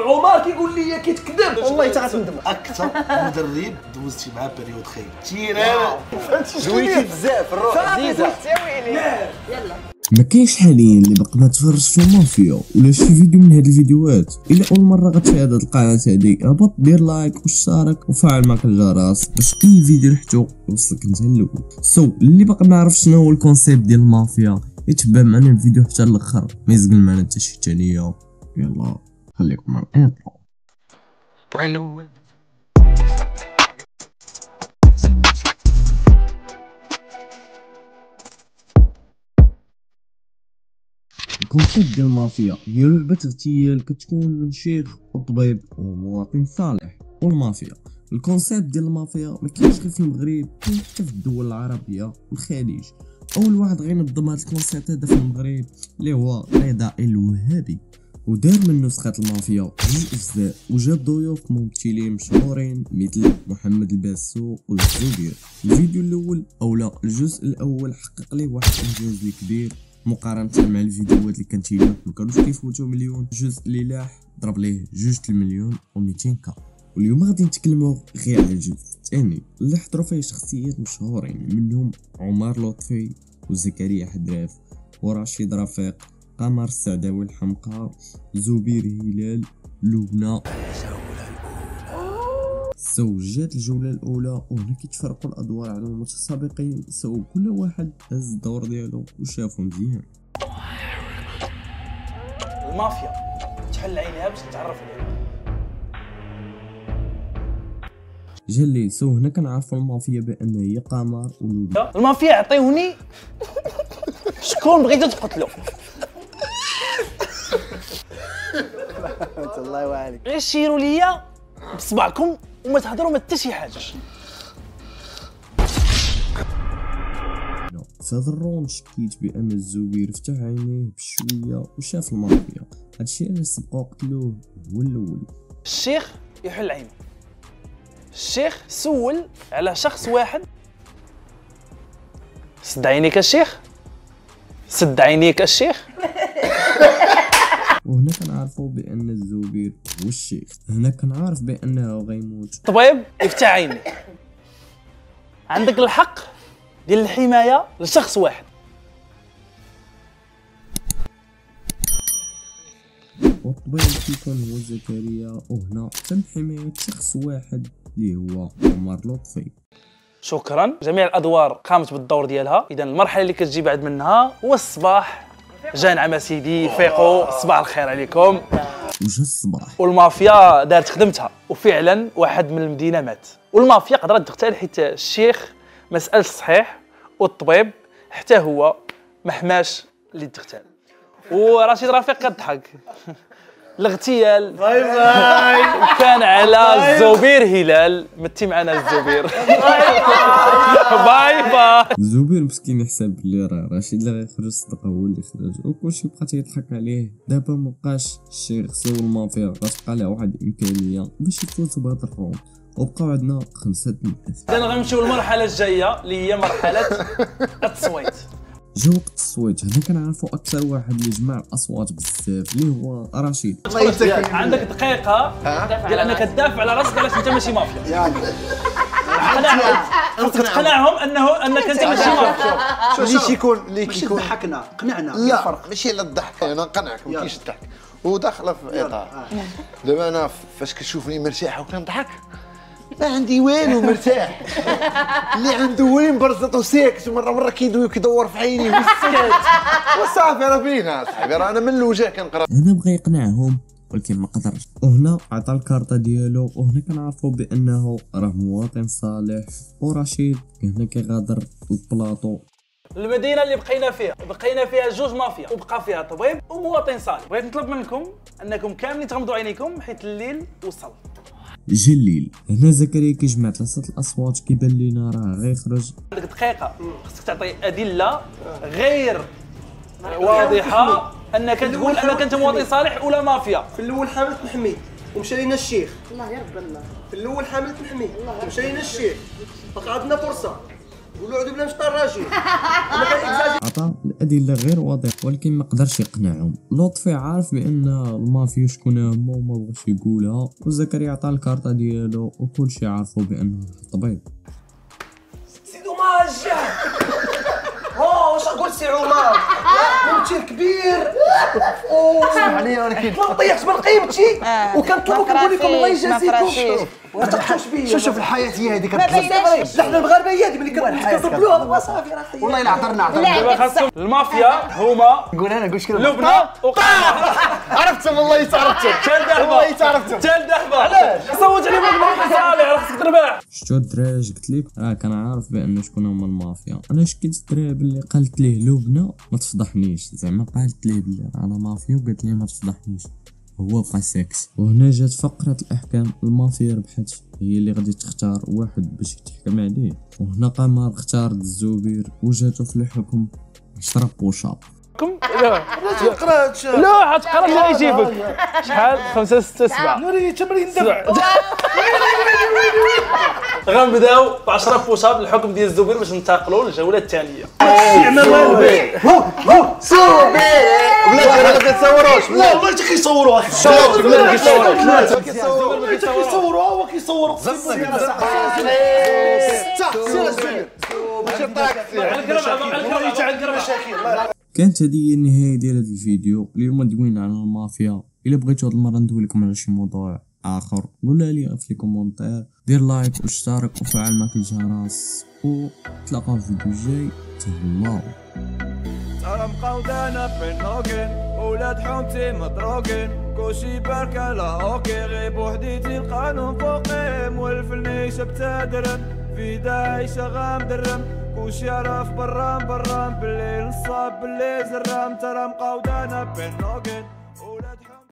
وعمر كيقول لي كيتكذب. والله حتى غتندم. اكثر مدرب دوزتي معاه بيريود خايب تيران زويتي بزاف الروح عزيزه. يلا ما كاينش حاليا اللي باقي ما تفرجش في مافيا ولا شي فيديو من هاد الفيديوهات. الا اول مره غتشاهد هاد القناه هادي هبط دير لايك واشترك وفعل معك الجرس باش اي فيديو نحتو يوصلك انت الاول. اللي باقي ما عرفش شنو هو الكونسيبت ديال المافيا يتبع معنا الفيديو حتى الاخر ما يزقل معنا حتى شي ثانيه. يلا خليكم مع الانترو. الكونسيبت ديال المافيا هي لعبة اغتيال كتكون من شيخ وطبيب ومواطن صالح. والمافيا الكونسيبت ديال المافيا ما كاينش غير في المغرب، كاين حتى في الدول العربية والخليج. اول واحد غينظم هاد الكونسيبت هذا في المغرب اللي هو رضا الوهابي، ودار من نسخة المافيا 2 أجزاء وجاب ضيوف ممثلين مشهورين مثل محمد الباسو والزبير. الفيديو الاول اولا الجزء الاول حقق ليه واحد الانجاز كبير مقارنة مع الفيديوهات اللي كانت ما كانوش كيفوتوا مليون. الجزء اللي لاح ضرب ليه 2 المليون و200 كا. واليوم غادي نتكلموا غير على الجزء الثاني اللي حضروا فيه شخصيات مشهورين منهم عمر لطفي وزكريا حدراف ورشيد رفيق، قمر السعداوي الحمقى، زبير هلال، لبنى. جات الجولة الأولى وهنا كيتفرقوا الأدوار على المتسابقين. كل واحد هز الدور ديالو وشافو مزيان. المافيا تحل عينيها باش تتعرف عليها. جا الليل هنا كنعرفوا المافيا بأن هي قمر ولبنى. المافيا عطيوني شكون بغيتو تقتلو. الله يواليك. غير شيروا ليا بصبعكم وما تهضروا ما حتى شي حاجه. في هذا الرون شكيت بان الزبير فتح عينيه بشويه وشاف المافيا. هادشي علاش سبقوا قتلوه هو الاول. الشيخ يحل عينه. الشيخ سول على شخص واحد. سد عينيك الشيخ، سد عينيك الشيخ. وهنا كنعرفوا بان الزبير هو الشيخ. هنا كنعرف بانه غيموت. طبيب يفتح عيني. عندك الحق ديال الحمايه لشخص واحد. والطبيب كيكون هو زكريا، وهنا تم حمايه شخص واحد اللي هو عمر لطفي. شكرا. جميع الادوار قامت بالدور ديالها. اذا المرحله اللي كتجي بعد منها هو الصباح. جا نعم سيدي فيقوا صباح الخير عليكم. وجا الصباح والمافيا دارت خدمتها وفعلا واحد من المدينه مات. والمافيا قدرت تغتال حيت الشيخ ما سالش صحيح والطبيب حتى هو ما حماش اللي تغتال. ورشيد رفيق كضحك. الاغتيال باي باي كان على الزبير هلال. متي معنا الزبير. باي باي. الزبير مسكين يحسب بلي راه رشيد اللي غيخرج الصدقه هو اللي خرج وكلشي بقى تيضحك عليه. دابا مبقاش الشيخ سول المافيا غتبقى لها واحد الامكانيه باش يفوتوا بهذا الروند وبقاو عندنا 5 ناس. اذا غنمشيو للمرحله الجايه اللي هي مرحله التصويت. جا وقت التصويت. هنا كنعرفوا اكثر واحد اللي جمع الاصوات بزاف اللي هو رشيد. عندك دقيقه ديال انك تدافع على راسك علاش انت ماشي مافيا. تقنعهم انك انت ماشي مافيا. اللي كيكون ضحكنا قنعنا. لا ماشي على الضحك، انا نقنعك ما كاينش الضحك وداخله في اطار. دابا انا فاش كتشوفني مرتاح وكنضحك ما عندي والو مرتاح. اللي عنده وين برزط وساكت ومره كيدوي وكيدور في عيني وسكت وصافي. راه فينا صاحبي، راه انا من الوجه كنقرا. هنا بغى يقنعهم ولكن ما قدرش. وهنا عطى الكارطه ديالو. وهنا كنعرفوا بانه راه مواطن صالح. ورشيد هنا كيغادر البلاطو. المدينه اللي بقينا فيها 2 مافيا وبقى فيها طبيب ومواطن صالح. بغيت نطلب منكم انكم كاملين تغمضوا عينيكم حيت الليل وصل. جا الليل. هنا زكريا كيجمع 3 الاصوات كيبان لينا راه غيخرج. عندك دقيقه خصك تعطي ادله غير واضحه انك تقول انك انت مواطن صالح ولا مافيا. في الاول حامله محمد ومشى لينا الشيخ. الله يا رب الله. في الاول حامله محمد ومشى لينا الشيخ. بقى عندنا فرصه قولوا عودوا بلا مش الراجل. عطا الأدلة غير واضحة ولكن ما قدرش يقنعهم. لطفي عارف بأن المافيا شكون هما وما بغاش يقولها، وزكريا عطا الكارطة ديالو وكلشي عارفو بأنه طبيب. سي دوماج. واش قلت سي عمر؟ ممثل كبير. اسمح لي ولكن ما طيحت من قيمتي وكنطلبوا كنقول لكم الله يجازيكم. ما تقطعوش بيا. شوف الحياة هي هذيك. احنا المغاربة هي هذه ملي كنضربوها دابا صافي راه خير. والله الا عطرنا دابا خاصهم المافيا هما قول انا قول شكون لبنى عرفتهم والله تعرفتهم والله تعرفتهم تال دحبه. علاش صوت عليهم ابن صالح راه خصك تربح. شتو الدراري قلت لك راه كان عارف بأن شكون هما المافيا. انا شكيت الدراري باللي قالت ليه لبنى ما تفضحنيش، زعما قالت ليه بلي انا مافيا وقالت ليه ما تفضحنيش، هو بقى ساكس. وهنا جات فقرة الأحكام. المافيا ربحت، هي اللي غادي تختار واحد باش يتحكم عليه، وهنا قمر اختار الزبير وجاتو في الحكم 10 بوشاب. لا قرات لا غتقرا اللي يجيبك. شحال 5 6 7 نوري تمرين دفع. غنبداو ب 10 بوشاب الحكم ديال الزبير باش ننتقلوا للجوله الثانيه. بلاتي راه ما كتصوروش. لا والله حتى كيصوروها. كيصوروها هو كيصور. كانت هذه هي النهاية ديال هذا الفيديو. اليوم دوينا على المافيا. الا بغيتو هاد المره ندوي لكم على شي موضوع اخر قولها لي في الكومونتير. دير لايك واشترك وفعل ماك الجرس وتلاقاو في الفيديو الجاي. تهلاو. ترى مقودانا بالنوكين ولاد حومتي مضروقين كلشي بارك على هوكي غير بوحديتي القانون فوقيم والفلنيش بتدرم في دايشة غامدرم كلشي عرف برام بالليل نصاب بالليل زرام ترى مقودانا بالنوكين ولاد